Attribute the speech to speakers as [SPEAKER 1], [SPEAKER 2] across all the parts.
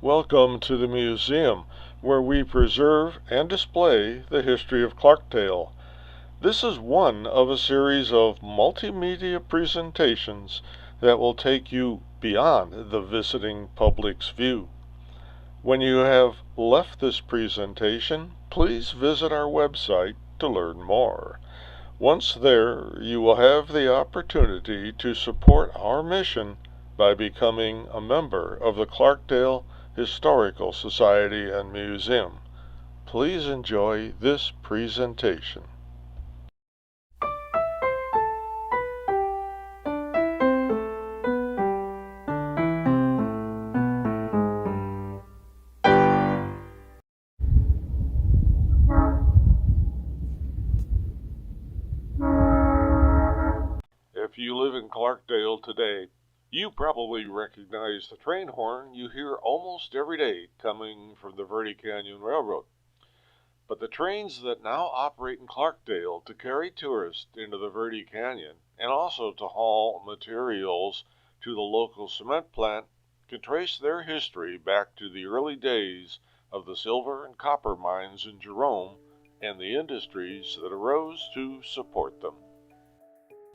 [SPEAKER 1] Welcome to the museum, where we preserve and display the history of Clarkdale. This is one of a series of multimedia presentations that will take you beyond the visiting public's view. When you have left this presentation, please visit our website to learn more. Once there, you will have the opportunity to support our mission by becoming a member of the Clarkdale Historical Society and Museum. Please enjoy this presentation. If you live in Clarkdale today, you probably recognize the train horn you hear almost every day coming from the Verde Canyon Railroad. But the trains that now operate in Clarkdale to carry tourists into the Verde Canyon and also to haul materials to the local cement plant can trace their history back to the early days of the silver and copper mines in Jerome and the industries that arose to support them.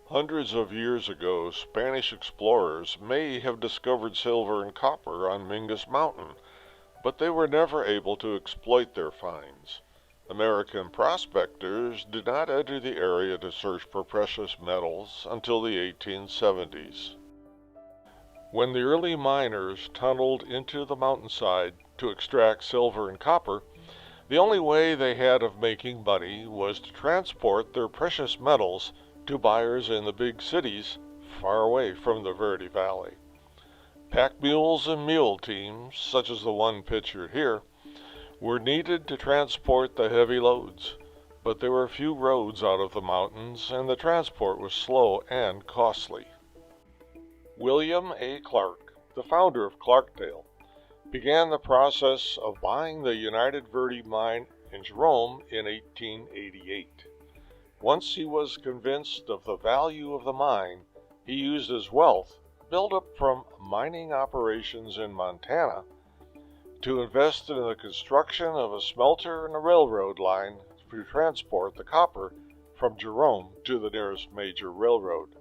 [SPEAKER 1] Hundreds of years ago, Spanish explorers may have discovered silver and copper on Mingus Mountain, but they were never able to exploit their finds. American prospectors did not enter the area to search for precious metals until the 1870s. When the early miners tunneled into the mountainside to extract silver and copper, the only way they had of making money was to transport their precious metals to buyers in the big cities far away from the Verde Valley. Pack mules and mule teams, such as the one pictured here, were needed to transport the heavy loads, but there were few roads out of the mountains and the transport was slow and costly. William A. Clark, the founder of Clarkdale, began the process of buying the United Verde mine in Jerome in 1888. Once he was convinced of the value of the mine, he used his wealth, built up from mining operations in Montana, to invest in the construction of a smelter and a railroad line to transport the copper from Jerome to the nearest major railroad.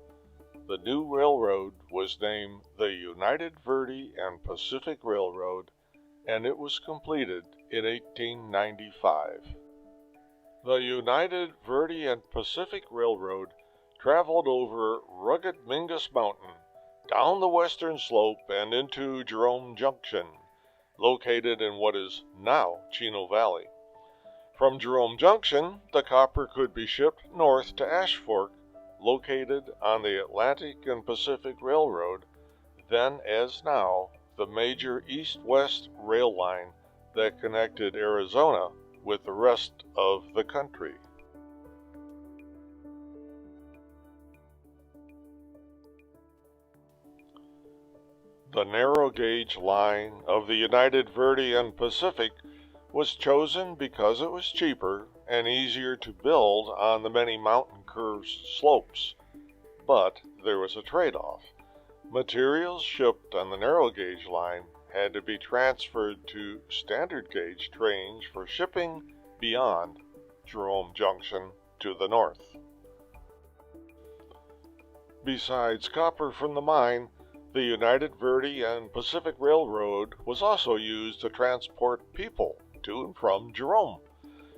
[SPEAKER 1] The new railroad was named the United Verde and Pacific Railroad, and it was completed in 1895. The United Verde and Pacific Railroad traveled over rugged Mingus Mountain, down the western slope and into Jerome Junction, located in what is now Chino Valley. From Jerome Junction, the copper could be shipped north to Ash Fork, located on the Atlantic and Pacific Railroad, then as now the major east-west rail line that connected Arizona with the rest of the country. The narrow gauge line of the United Verde and Pacific was chosen because it was cheaper and easier to build on the many mountain curved slopes. But there was a trade-off. Materials shipped on the narrow gauge line had to be transferred to standard gauge trains for shipping beyond Jerome Junction to the north. Besides copper from the mine, the United Verde and Pacific Railroad was also used to transport people to and from Jerome,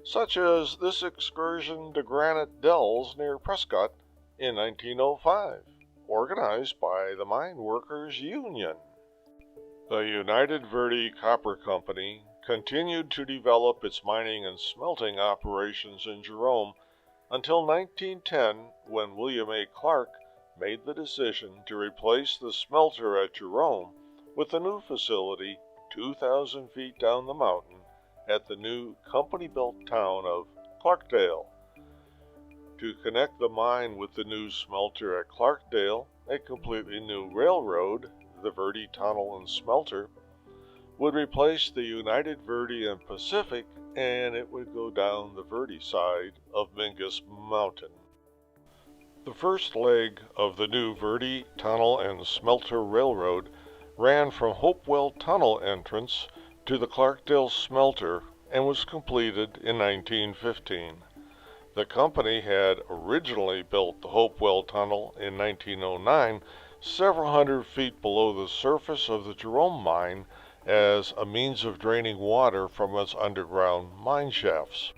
[SPEAKER 1] such as this excursion to Granite Dells near Prescott in 1905, organized by the Mine Workers Union. The United Verde Copper Company continued to develop its mining and smelting operations in Jerome until 1910, when William A. Clark made the decision to replace the smelter at Jerome with a new facility 2,000 feet down the mountain at the new company-built town of Clarkdale. To connect the mine with the new smelter at Clarkdale, a completely new railroad, the Verde Tunnel and Smelter, would replace the United Verde and Pacific, and it would go down the Verde side of Mingus Mountain. The first leg of the new Verde Tunnel and Smelter Railroad ran from Hopewell Tunnel entrance to the Clarkdale smelter and was completed in 1915. The company had originally built the Hopewell Tunnel in 1909, several hundred feet below the surface of the Jerome mine, as a means of draining water from its underground mine shafts.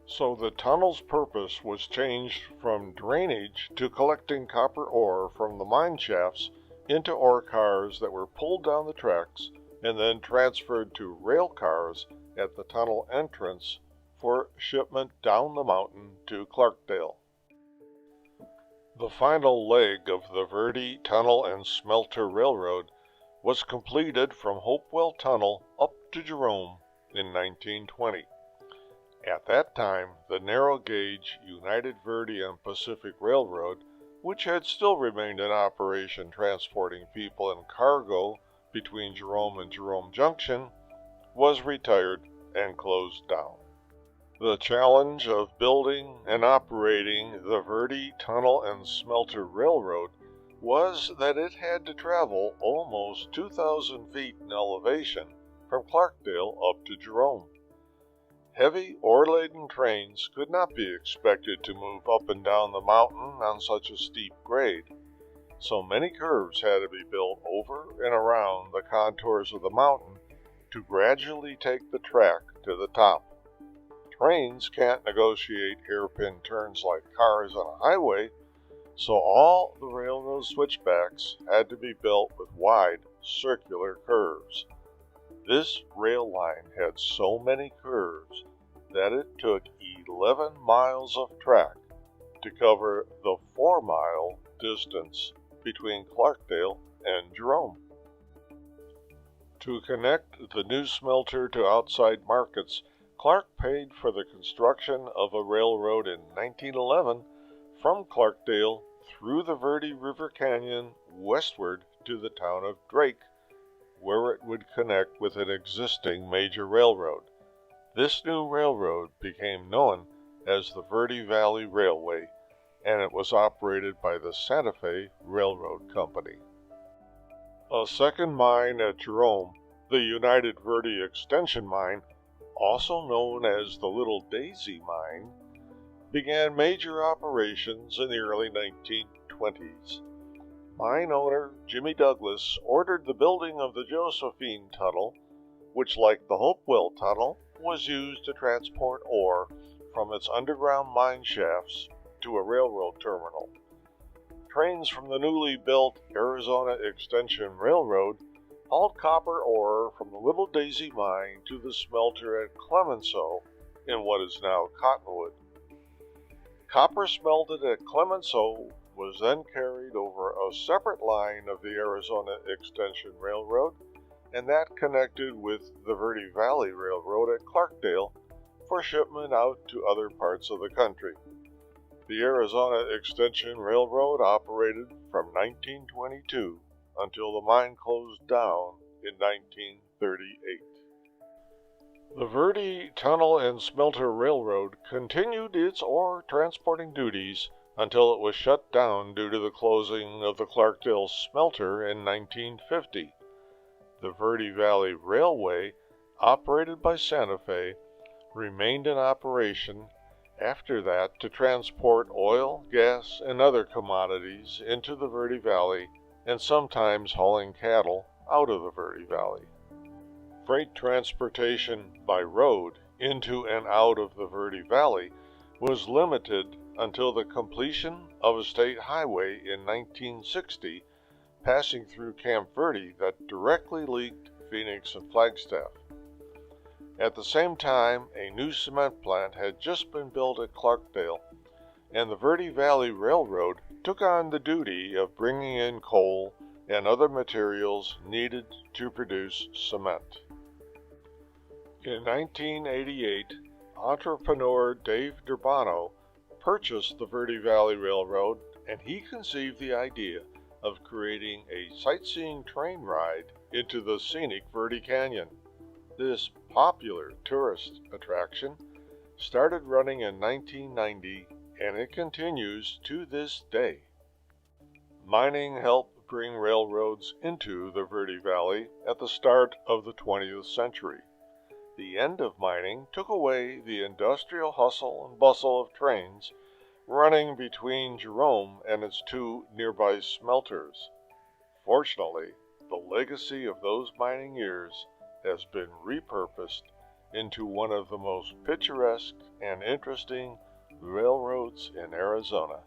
[SPEAKER 1] So the tunnel's purpose was changed from drainage to collecting copper ore from the mine shafts into ore cars that were pulled down the tracks and then transferred to rail cars at the tunnel entrance for shipment down the mountain to Clarkdale. The final leg of the Verde Tunnel and Smelter Railroad was completed from Hopewell Tunnel up to Jerome in 1920. At that time, the narrow-gauge United Verde and Pacific Railroad, which had still remained in operation transporting people and cargo between Jerome and Jerome Junction, was retired and closed down. The challenge of building and operating the Verde Tunnel and Smelter Railroad was that it had to travel almost 2,000 feet in elevation from Clarkdale up to Jerome. Heavy ore-laden trains could not be expected to move up and down the mountain on such a steep grade, so many curves had to be built over and around the contours of the mountain to gradually take the track to the top. Trains can't negotiate hairpin turns like cars on a highway, so all the railroad switchbacks had to be built with wide, circular curves. This rail line had so many curves that it took 11 miles of track to cover the 4-mile distance between Clarkdale and Jerome. To connect the new smelter to outside markets, Clark paid for the construction of a railroad in 1911 from Clarkdale through the Verde River Canyon westward to the town of Drake, where it would connect with an existing major railroad. This new railroad became known as the Verde Valley Railway, and it was operated by the Santa Fe Railroad Company. A second mine at Jerome, the United Verde Extension Mine, also known as the Little Daisy Mine, began major operations in the early 1920s. Mine owner Jimmy Douglas ordered the building of the Josephine Tunnel, which, like the Hopewell Tunnel, was used to transport ore from its underground mine shafts to a railroad terminal. Trains from the newly built Arizona Extension Railroad hauled copper ore from the Little Daisy Mine to the smelter at Clemenceau in what is now Cottonwood. Copper smelted at Clemenceau was then carried over a separate line of the Arizona Extension Railroad, and that connected with the Verde Valley Railroad at Clarkdale for shipment out to other parts of the country. The Arizona Extension Railroad operated from 1922 until the mine closed down in 1938. The Verde Tunnel and Smelter Railroad continued its ore transporting duties until it was shut down due to the closing of the Clarkdale smelter in 1950. The Verde Valley Railway, operated by Santa Fe, remained in operation after that to transport oil, gas, and other commodities into the Verde Valley, and sometimes hauling cattle out of the Verde Valley. Freight transportation by road into and out of the Verde Valley was limited until the completion of a state highway in 1960, passing through Camp Verde that directly linked Phoenix and Flagstaff. At the same time, a new cement plant had just been built at Clarkdale, and the Verde Valley Railroad took on the duty of bringing in coal and other materials needed to produce cement. In 1988, entrepreneur Dave Durbano purchased the Verde Valley Railroad, and he conceived the idea of creating a sightseeing train ride into the scenic Verde Canyon. This popular tourist attraction started running in 1990, and it continues to this day. Mining helped helped bring railroads into the Verde Valley at the start of the 20th century. The end of mining took away the industrial hustle and bustle of trains running between Jerome and its two nearby smelters. Fortunately, the legacy of those mining years has been repurposed into one of the most picturesque and interesting railroads in Arizona.